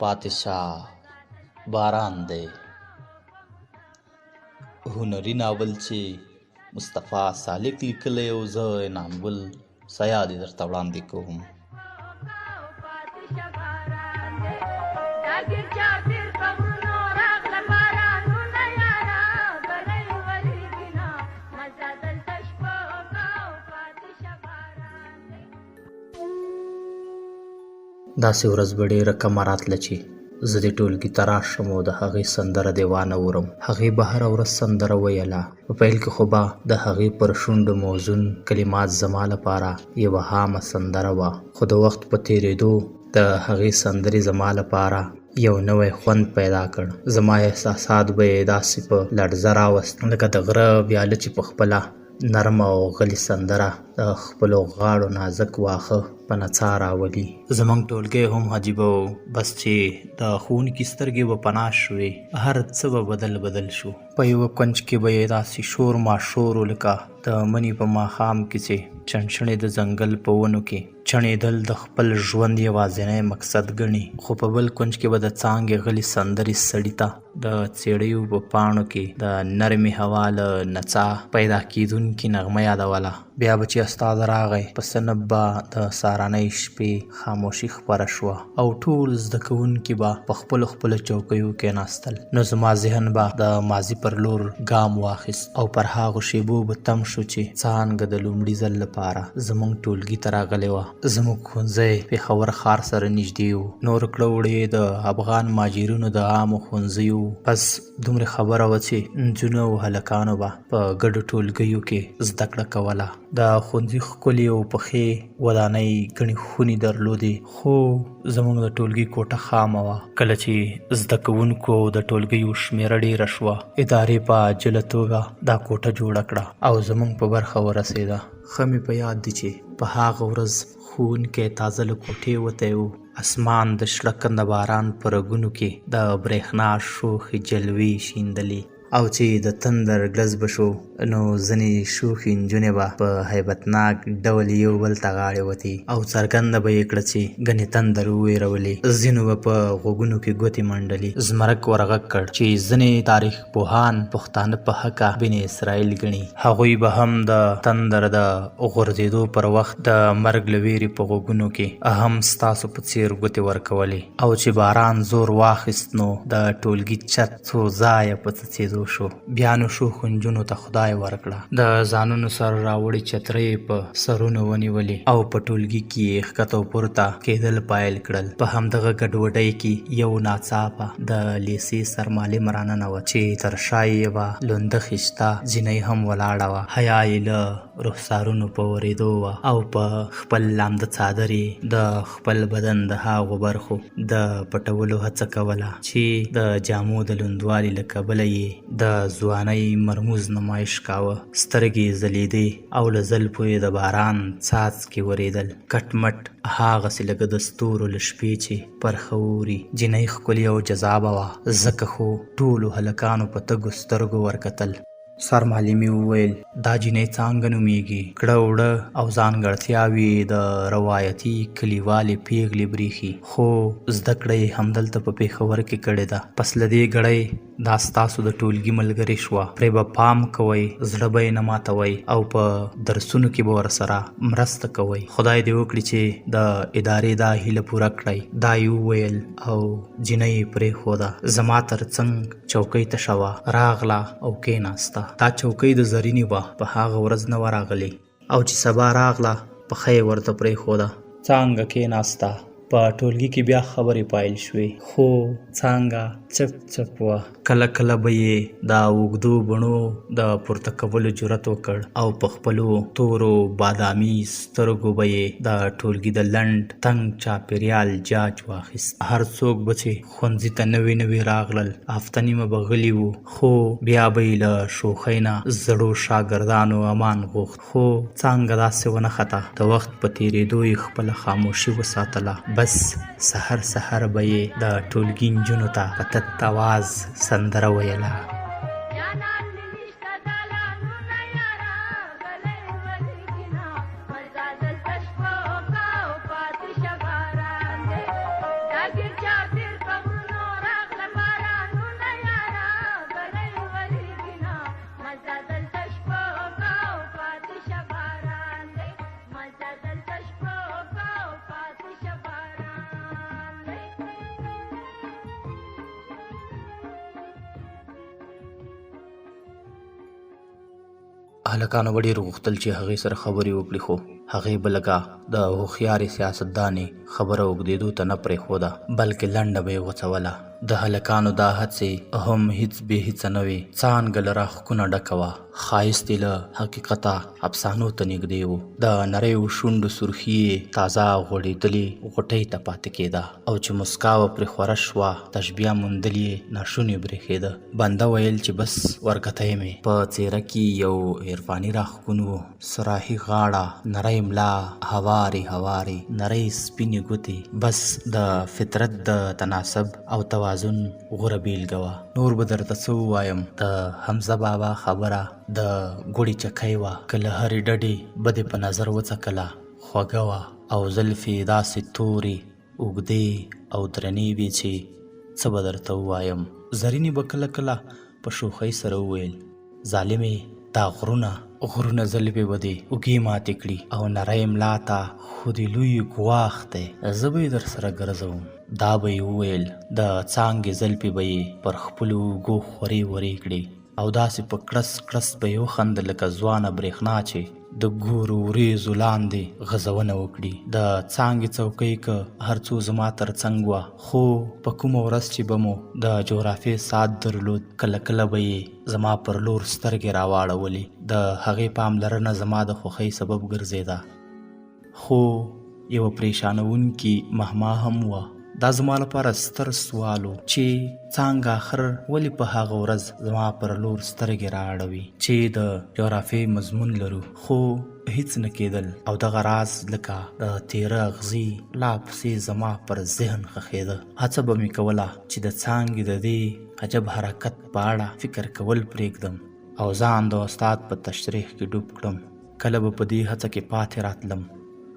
پاتشاه باران دی هنري ناول چې مصطفی سالک لیکلی او زه انعامګل سیاد یې درته وړاندې کوم. داسې ورځ به ډېره کمه راتله چې زه د ټولګي ته راشم او د هغې سندره دې وانورم. هغې به هره ورځ سندره ویله. په پیل کې خو به د هغې پر شونډو موزون کلمات زما لپاره یوه عامه سندره وه، خو د وخت په تېرېدو د هغې سندرې زما لپاره یو نوی خوند پیدا کړ. زما احساسات به یې داسې په لړزه راوست لکه د غره ویاله چې په خپله نرمه او غلې سندره د خپلو غاړو نازک واښه په نڅا راولي. زموږ ټولګی هم عجیبه و، بس چې د ښوونکي سترګې به پناه شوې، هر څه به بدل شو. په یوه کونج کې به یې داسې شور ماشور و لکه د مني په ماښام کې چې چنچڼې د ځنګل په ونو کې چڼېدل د خپل ژوند یوازینی مقصد ګڼي. خو په بل کونج کې به د څانګې غلې سندرې سړي ته د څېړیو په پاڼو کې د نرمې هوا له نڅا پیدا کېدونکې نغمه یادوله. بیا به چې استاد راغی، په صنف به د سهارنۍ شپې خاموشي خپره شوه او ټول زده کوونکي به په خپلو چوکیو کېناستل. نو زما ذهن به د ماضي پر لور ګام واخیست او پر هغو شیبو به تم شو چې څانګه د لومړي ځل لپاره زموږ ټولګي ته راغلې وه. زموږ ښوونځی پېښور ښار سره نږدې و. نور کړه وړې د افغان مهاجرینو د عامو ښوونځیو. بس دومره خبره وه چې نجونو او هلکانو به په ګډو ټولګیو کې زده کړه کوله. د ښوونځي ښکلې او پخې ودانۍ ګڼې خونې درلودې، خو زموږ د ټولګي کوټه خامه وه. کله چې زده کوونکو د ټولګیو شمېره ډېره شوه، ادارې په عاجله توګه دا کوټه جوړه کړه او زموږ په برخه ورسېده. ښه مې په یاد دي چې په هغه ورځ ښوونکی تازه له کوټې وتی و. اسمان د شړکنده باران په رګونو کې د برېښنا شوخې جلوې شیندلې، او چې د تندر ګلز به شو نو ځینې شوخې نجونې به په هیبتناک ډول یو بل ته غاړې وتې او څرګنده به یې کړه چې ګنې تندر وویرولې. ځینو به په غوږونو کې ګوتې منډلې. زمرک ورغږ کړ چې ځینې تاریخ پوهان پښتانه په حقه بن اسرائیل ګڼي. هغوی به هم د تندر د غورځېدو پر وخت د مرګ له ویرې په غوږونو کې هم ستاسو په څېر ګوتې ورکولې، او چې باران زور واخیست نو د ټولګي چت څو ځایه په څڅېدو شو. بیا نو شوخو نجونو ته خدای ورکړه. د ځانونو سره راوړې چترۍ په سرونو ونیولې او په ټولګي کې یې ښکته او پورته کېدل پیل کړل. په همدغه ګډوډۍ کې یو ناڅاپه د لیسې سرمعلم راننوت چې تر شا یې یوه لونده خیشته جینۍ هم ولاړه وه. حیا یې له رخسارونو په ورېدو وه او په خپل لامده څادر یې د خپل بدن د هاغو برخو د پټولو هڅه کوله چې د جامو د لوندوالي له کبله یې د ځوانۍ مرموز نمایش کاوه. سترګې یې ځلېدې او له زلفو یې د باران څاڅکي ورېدل. کټ مټ هاغسې لکه د ستورو له شپې چې پر خوري. جینۍ ښکلې او جذابه وه، ځکه خو ټولو هلکانو په تږو سترګو ورکتل. سرمعلمې وویل دا جینۍ څانګه نومیږي. کړه وړه او ځانګړتیاوې د روایتي کلیوالې پیغلې بریښي، خو زده کړه یې همدلته په پېښور کې کړې ده. پس له دې ګړۍ دا ستاسو د ټولګي ملګرې شوه. پرې به پام کوئ، زړه به یې نه ماتوئ او په درسونو کې به ورسره مرسته کوئ. خدای دې وکړي چې د ادارې دا هیله پوره کړئ. دا یې وویل او جینۍ یې پرېښوده. زما تر څنګ چوکۍ تشه وه، راغله او کېناسته. دا چوکۍ د زرینې وه، په هغه ورځ نه وه راغلې، او چې سبا راغله پښه یې ورته پرېښوده. څانګه کېناسته. په ټولګي کې بیا خبرې پیل شوې، خو څانګه چپ چپ وه. کله کله به یې دا اوږدو بڼو د پورته کولو جرأت وکړ او په خپلو تورو بادامي سترګو به یې د ټولګي د لنډ تنګ چاپېریال جاج واخیست. هر څوک به چې ښوونځي ته نوي راغلل، هفته نیمه به غلي وو، خو بیا به یې له شوخۍ نه زړو شاګردانو امان غوښت. خو څانګه داسې ونه خته. د وخت په تېرېدو یې خپله خاموشي وساتله. بس سحر به یې د ټولګي نجونو ته په تت اواز سندره ویله. Girl, هلکانو به ډېر غوښتل چې هغې سره خبرې وکړي خو هغې به لکه د هوښیارې سیاستدانې خبره اوږدېدو ته نه پرېښوده بلکې لنډه به یې غوڅوله. د هلکانو دا هڅې هم هیڅ بې هیڅه نه وې. څانګه له راښکونه ډکه وه. ښایست یې له حقیقته افسانو ته نږدې و. د نریو شونډو سرخي یې تازه غوړېدلې غوټۍ ته پاتې کېده او چې مسکا به پرې خوره شوه تشبیه موندل یې ناشونې برېښېده. بنده ویل چې بس ورګتی مې. په څېره کې یو عرفاني راښکون و. صراحي غاړه، نری ملا، هوارې هوارې نری سپینې ګوتې. بس د فطرت د تناسب او توازن غوره بیلګه وه. نور به درته څه ووایم. د حمزه بابا خبره د ګوړې چکۍ وه. که له هرې ډډې بدې په نظر وڅکله خوږه وه او زلفې داسې تورې اوږدې او درنې وې چې څه به درته ووایم. زرینې به کله کله په شوخۍ سره وویل ظالمې دا غرونه زلفې به دې اوږې ماتې کړي او نری ملا ته خو دې لوی ګواښ دی زه به یې در سره ګرځوم. دا به یې وویل. د څانګې زلفې به یې پر خپلو اوږو خورې ورې کړې او داسې په کړس کړس به یې وخندل لکه ځوانه برېښنا چې د ګورو وریځو لاندې غځونه وکړي. د څانګې څوکۍ که هر څو زما تر څنګ وه خو په کومه ورځ چې به مو د جغرافیې ساعت درلود کله کله به یې زما پر لور سترګې راواړولې. د هغې پاملرنه زما د خوښۍ سبب ګرځېده. خو یوه پریشانوونکې مهما هم وه. دا زما لپاره ستر سوال و چې څانګه آخر ولې په هغه ورځ زما پر لور سترګې رااړوي چې د جغرافیې مضمون لرو خو هیڅ نه کېدل او دغه راز لکه د تیره اغزي لا پسې زما پر ذهن خښېده. هڅه به مې کوله چې د څانګې د دې عجب حرکت په اړه فکر کول پرېږدم او ځان د استاد په تشریح کې ډوب کړم. کله به په دې هڅه کې پاتې راتلم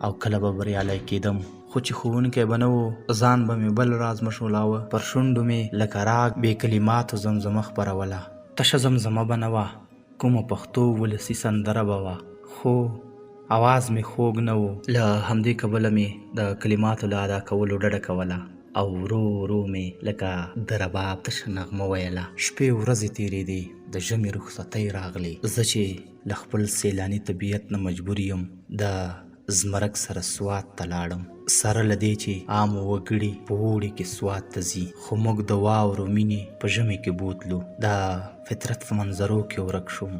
او کله به بریالی کېدم خو چې ښوونکی به نه و ځان به مې بل راز مشغولاوه. پر شونډو مې لکه راګ بې کلماتو زمزمه خپروله. تشه زمزمه به نه وه. کومه پښتو ولسي سندره به وه خو اواز مې خوږ نه و. له همدې کبله مې د کلماتو له ادا کولو ډډه کوله او ورو ورو مې لکه د رباب تشه نغمه ویله. شپې ورځې تېرېدې. د ژمي رخصتۍ راغلې. زه چې له خپل سیلاني طبیعت نه مجبور یم د زمرک سره سوات ته لاړم. سره له دې چې عام وګړي په اوړي کې سوات ته ځي خو موږ د واورو مینې په ژمي کې بوتلو. د فطرت په منظرو کې ورک شوم.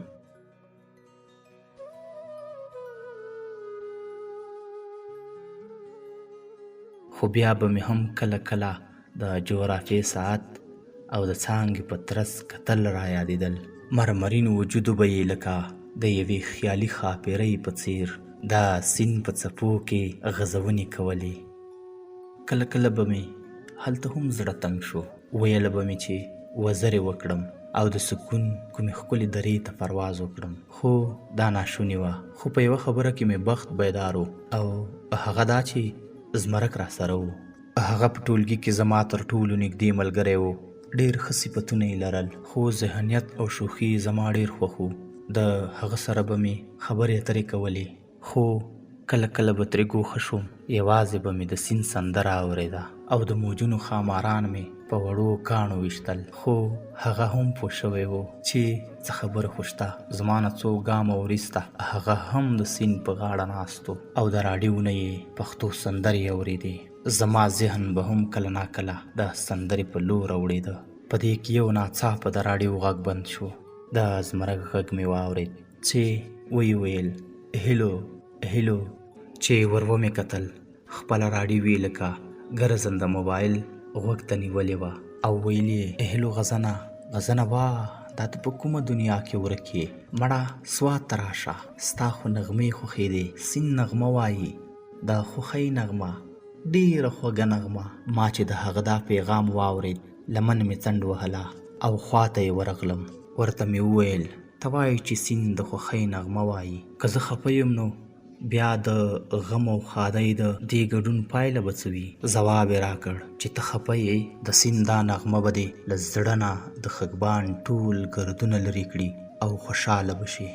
خو بیا به مې هم کله کله د جغرافیې ساعت او د څانګې په ترڅ کتل را یادېدل. مرمرین وجودو به یې لکه د یوې خیالي ښاپېرۍ په څیر د سیند په څپو کې غځونې کولې. کله کله به مې هلته هم زړه تنګ شو. ویله به مې چې وزرې وکړم او د سکون کومې ښکلې درې ته پرواز وکړم خو دا ناشونې وه. خو په یوه خبره کې مې بخت بیدار و او هغه دا چې زمرک را سره و. هغه په ټولګي کې زما تر ټولو نږدې ملګری و. ډېر ښه صفتونه یې لرل خو ذهنیت او شوخي زما ډېر خوښ و. د هغه سره به مې خبرې اترې کولې خو کله کله به ترې ګوښه شوم. یوازې به مې د سیند سندره اورېده او د موجونو ښاماران مې په وړو کاڼو ویشتل خو هغه هم پوه شوی و چې څه خبره خو شته. زما نه څو ګامه وروسته هغه هم د سیند په غاړه ناست و او د راډیو نه یې پښتو سندرې اورېدې. زما ذهن به هم کله ناکله د سندرې په لور اوړېده. په دې کې یو ناڅاپه د راډیو غږ بند شو. د زمرک غږ مې واورېد چې ویې ویل هیلو هیلو. چې ور ومې کتل خپله راډیو یې لکه ګرځنده موبایل غوږ ته نیولې وه او ویل یې هیلو غزنه واه دا ته په کومه دنیا کې ورک یې مړه سوات ته راشه ستا خو نغمې خوښېدې. سیند نغمه وایي د خوښۍ نغمه ډېره خوږه نغمه. ما چې د هغه دا پیغام واورېد لمن مې څنډ وهله او خواته یې ورغلم. ورته مې وویل ته وایې چې سیند د خوښۍ نغمه وایي. که زه خفه یم نو بیا د غم او ښادۍ د دې ګډون پایله به څه وي؟ ځواب یې راکړ چې ته خفه یې د سیند دا نغمه به دې له زړه نه د خږبان ټول ګردونه لرې کړي او خوشحاله به شي.